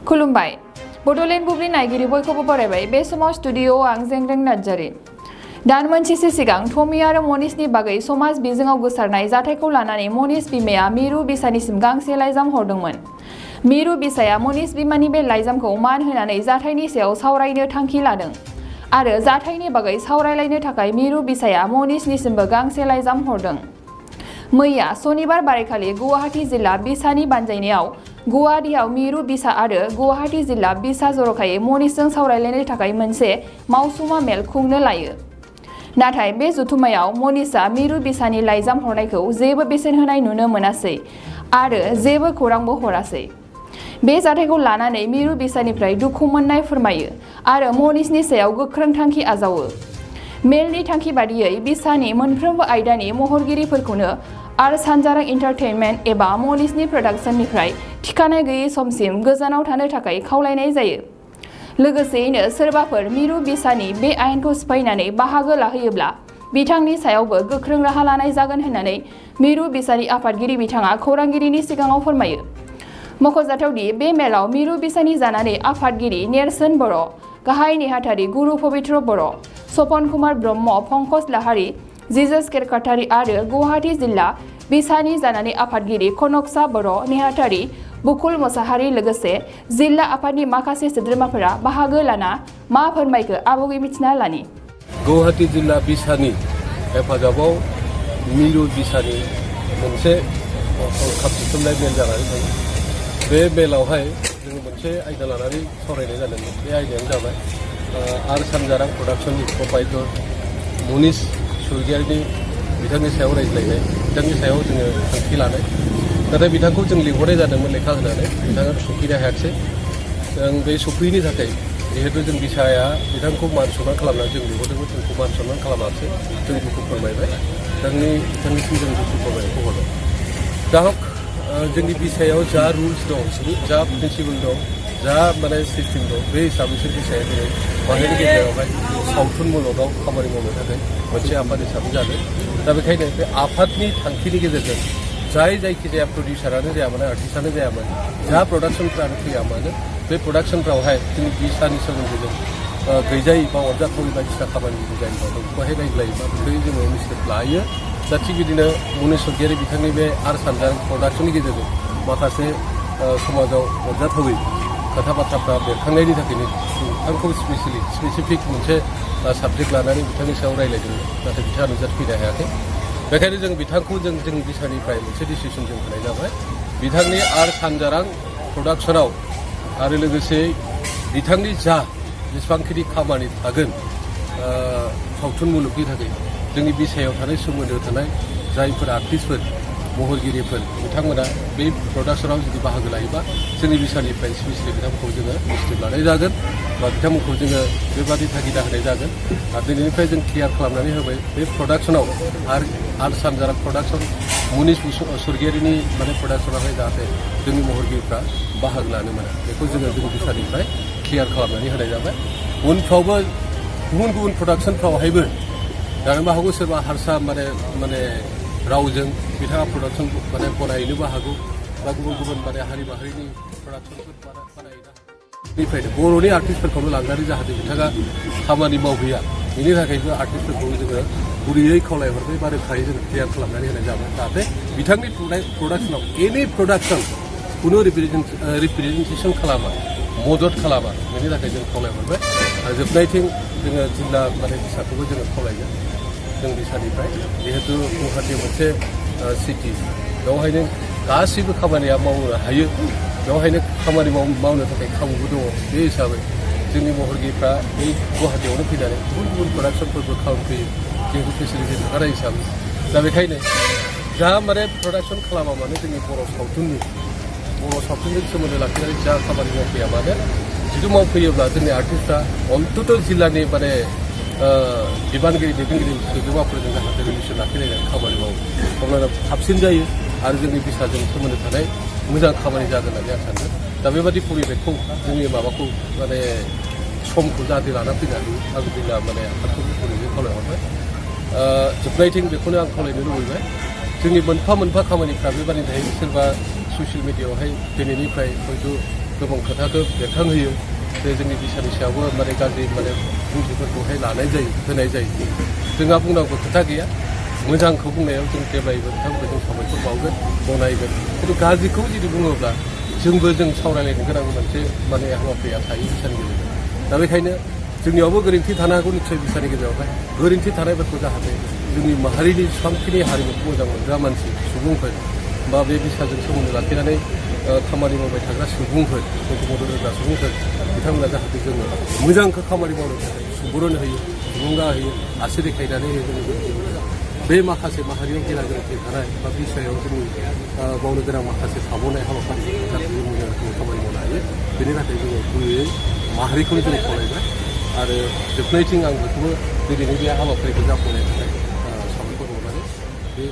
खुलुमबाय बड'लेण्ड बुब्लि नायगिरि बयखौबो बरायबाय बे समाव स्टुडिअ'आव आं जेंग्रें नार्जारि दान मोनसेसो सिगां टमी आरो मनीषनि बागै समाज बिजोङाव गोसारनाय जाथायखौ लानानै मनीष बिमाया मिरु बिसानिसिम गांसे लाइजाम हरदोंमोन। मिरु बिसाया मनीष बिमानि बे लाइजामखौ मान होनानै जाथायनि सायाव सावरायनो थांखि लादों आरो जाथायनि बागै सावरायलायनो थाखाय मिरु बिसाया मनीषनिसिमबो गांसे लाइजाम हरदों। मैया सनिबार बारायखालि गुवाहाटी जिल्ला बिसानि बानजायनायाव गुवाहाटीआव मिरु बिसा आरो गुवाहाटी जिल्ला बिसा जर'खायै मनीषजों सावरायलायनो थाखाय मोनसे मावसुमा मेल खुंनो लायो। नाथाय बे जथुम्मायाव मनीषआ मिरु बिसानि लाइजाम हरनायखौ जेबो बेसेन होनाय नुनो मोनासै आरो जेबो खौरांबो हरासै। बे जाथायखौ लानानै मिरु बिसानिफ्राय दुखु मोननाय फोरमायो आरो मनीषनि सायाव गोख्रों थांखि आजावो। मेलनि थांखि बादियै बिसानि मोनफ्रोमबो आयदानि महरगिरिफोरखौनो आर सानजारां एन्टारटेनमेन्ट एबा मनीषनि प्रडाक्शननिफ्राय थिखानाय गैयै समसिम गोजानाव थानो थाखाय खावलायनाय जायो। लोगोसेयैनो सोरबाफोर मिरु बिसानि बे आयेनखौ सिफायनानै बाहागो लाहैयोब्ला बिथांनि सायावबो गोख्रों राहा लानाय जागोन होननानै मिरु बिसानि आफादगिरि बिथाङा खौरांगिरिनि सिगाङाव फोरमायो। मख'जाथावदि बे मेलाव मिरु बिसानि जानानै आफादगिरि नेरसोन बर', गाहाय नेहाथारि गुरु पबित्र बर', सपन कुमार ब्रह्म, पंकज लाहारी, जिजास केरकाटारि आरो गुवाहाटी जिल्ला बिसानि जानानै आफादगिरि कनकसा बर', नेहाथारि बुकुल मोसाहारी लोगोसे जिल्ला आफादनि माखासे सोद्रोमाफोरा बाहागो लाना मा फोरमायखो आबुङै मिथिना लानि। गुवाहाटी जिल्ला बिसानि हेफाजाबाव मिरु बिसानि मोनसे हरखाब सिथुमनाय मेल जानानै थाङो। बे मेलावहाय जोङो मोनसे आयदा लानानै सावरायनाय जादोंमोन। बे आयदायानो जाबाय आर सानजारां प्रडाक्शननि प्रपाइटर मनीष स्वर्गियारिनि बिथांनि सायाव रायज्लायनाय, बिथांनि सायाव जोङो थांखि लानाय। नाथाय बिथांखौ जों लिंहरनाय जादोंमोन लेखा होनानै, बिथाङा सफैनो हायाखिसै। जों बे सफैयैनि थाखाय जिहेतु जों बिसाया बिथांखौ मान सनमान खालामनानै जों लिंहरदोंमोन, जोंखौ मान सनमान खालामाखिसै। जों दुखु फोरमायबाय, बिथांनिसिम जों दुखु फोरमायनायखौ हरबाय। दा हक जोंनि बिसायाव जा रुल्स दं, जा प्रिन्सिपल दं, जा माने सिस्टेम दं, बे हिसाबैसो बिसाया दिनै माहारिनि गेजेरावहाय सावथुन मुलुगाव खामानि मावनो थाखाय मोनसे आफाद हिसाबै जादों। दा बेखायनो बे आफादनि थांखिनि गेजेरजों जायखिजाया प्रडिउसारानो जाया मानो, आर्टिस्टआनो जाया मानो, जा प्रडाक्शनफ्रानो फैया मानो, बे प्रडाक्शनफ्रावहाय जोंनि बिसानि सोमोन्दै गैजायै बा अरजाथावै बायदिसिना खामानि जायोबा बेखौहाय रायज्लायोबा बेखौ जोङो इनिसियेटिभ लायो। दा थिग बिदिनो मनीष स्वर्गियारि बिथांनि बे आर सानजारां प्रडाक्शननि गेजेरजों माखासे समाजाव अरजाथावै खोथा बाथ्राफ्रा बेरखांनायनि थाखायनो बिथांखौ स्पेसिफिक मोनसे साबजेक्ट लानानै बिथांनि सायाव रायज्लायदोंमोन। नाथाय बिथाङा नुजाफैनो हायाखै। बेखायनो जों बिथांखौ जोंनि बिसानिफ्राय मोनसे डिसिसन जों होनाय जाबाय। बिथांनि आर सानजारां प्रडाक्शनाव आरो लोगोसे बिथांनि जेसेबांखिनि खामानि थागोन सावथुन मुलुगनि थाखाय जोंनि बिसायाव थानाय सोमोन्दो थानाय जायफोर आर्टिस्टफोर, महरगिरिफोर, बिथांमोना बे प्रडाक्शनाव जुदि बाहागो लायोबा जोंनि बिसानिफ्राय स्पेसियेलि बिथांमोनखौ जोङो इनिसियेटिभ लानाय जागोन बा बिथांमोनखौ जोङो बेबादि थागिदा होनाय जागोन। आरो दिनैनिफ्राय जों क्लियार खालामनानै होबाय बे प्रडाक्शनाव आर सानजारां प्रडाक्शन मनीष स्वर्गियारिनि माने प्रडाक्शनावहाय जाहाथे जोंनि महरगिरिफ्रा बाहागो लानो मोना, बेखौ जोङो जोंनि बिसानिफ्राय क्लियार खालामनानै होनाय जाबाय। उनफ्रावबो गुबुन गुबुन प्रडाक्शनफ्रावहायबो जानोबो हागौ सोरबा हारसा माने रावजों बिथाङा प्रडाक्शन माने बनायनोबो हागौ बा गुबुन गुबुन माने हारि माहारिनि प्रडाक्शनफोर बानायनो बेनिफ्रायनो बर'नि आर्टिस्टफोरखौनो लांनानै जाहाथे बिथाङा खामानि मावहैया, बेनि थाखायबो आर्टिस्टफोरखौ जोङो गुरैयै खावलायहरबाय बा रोखायै जों क्लियार खालामनानै होनाय जाबाय जाहाथे बिथांनि प्रडाक्शनाव एनि प्रडाक्शन खुनु रिप्रेजेन्टेसन खालामा, मदद खालामा, बेनि थाखाय जों खावलायहरबाय। आरो जोबनायथिं जोङो जिल्ला माने बिसाखौबो जोङो खावलायगोन जों बिसानिफ्राय, जिहेतु गुवाहाटी मोनसे सिटि, बेवहायनो गासैबो खामानिया मावनो हायो, बेवहायनो खामानि मावनो थाखाय खाबुबो दङ। बे हिसाबै जोंनि महरगिरिफ्रा बे गुवाहाटीयावनो फैनानै गुबुन गुबुन प्रडाक्शनफोरबो खालामफैयो जिहेतु फेसिलिटि थाखानाय हिसाबै। दा बेखायनो जा माने प्रडाक्शन खालामा मानो जोंनि बर' सावथुनजों सोमोन्दो लाखिनानै जा खामानि मावफैया मानो, जुदि मावफैयोब्ला जोंनि आर्टिस्टफ्रा अन्तत जिल्लानि माने बिबानगिरि दैदेनगिरि सोद्रोमाफोरजों जाहाथे रिलेसन लाखिलायनानै खामानि मावो, अब्लाना साबसिन जायो आरो जोंनि बिसाजों सोमोन्दो थानाय मोजां खामानि जागोन होननानै आं सानदों। दा बेबादि परिबेकखौ जोंनि माबाखौ माने समखौ जाहाथे लाना फैनानै आं जिल्ला माने आफादखौ गुरैयै खावलायहरबाय। जोबनायथिं बेखौनो आं खावलायनो लुबैबाय, जोंनि मोनफा मोनफा खामानिफ्रा बेबादि थायो। सोरबा ससियेल मिडियायावहाय दिनैनिफ्राय हयथ' गोबां खोथाखौ बेरखांहोयो जे जोंनि बिसानि सायावबो माने गाज्रि माने बुंथिफोरखौहाय होनाय जायो जोंहा बुंनांगौ खोथा गैया मोजांखौ बुंनायाव जों जेब्लायबो बिथांमोनखौ जों साबायखर बावगोन गनायगोन खिन्थु गाज्रिखौ जुदि बुङोब्ला जोंबो जों सावरायलायनो गोनां मोनसे माने हाबाफारिया थायो बिसानि गेजेराव दा बेखायनो जोंनियावबो गोरोन्थि थानो हागौ निस्सय बिसानि गेजेरावहाय गोरोन्थि थानायफोरखौ जाहाथे जोंनि माहारिनि जेसेबांखिनि हारिमुखौ मोजां मोनग्रा मानसि सुबुंफोर बा बे बिसाजों सोमोन्दो लाखिनानै खामानि मावबाय थाग्रा सुबुंफोर जोंखौ मदद होग्रा सुबुंफोर बिथांमोना जाहाथे जोङो मोजांखौ खामानि मावनो थाखाय सुबुरुन होयो थुलुंगा होयो आसि देखायनानै होयो जोङो बे माखासे माहारियाव गेना गोरोन्थि थानाय बा बिसायाव जोंनि मावनो गोनां माखासे थाबावनाय हाबाफारि जाहाथे जों मोजां रोखोमै खामानि मावनो हायो बेनि थाखाय जोङो गुबैयै माहारिखौनो जों खावलायबाय आरो जोबनायथिं आं बेखौबो दिनैनि बे हाबाफारिखौ जाफुंनायनि थाखाय साबायखर बावनानै बे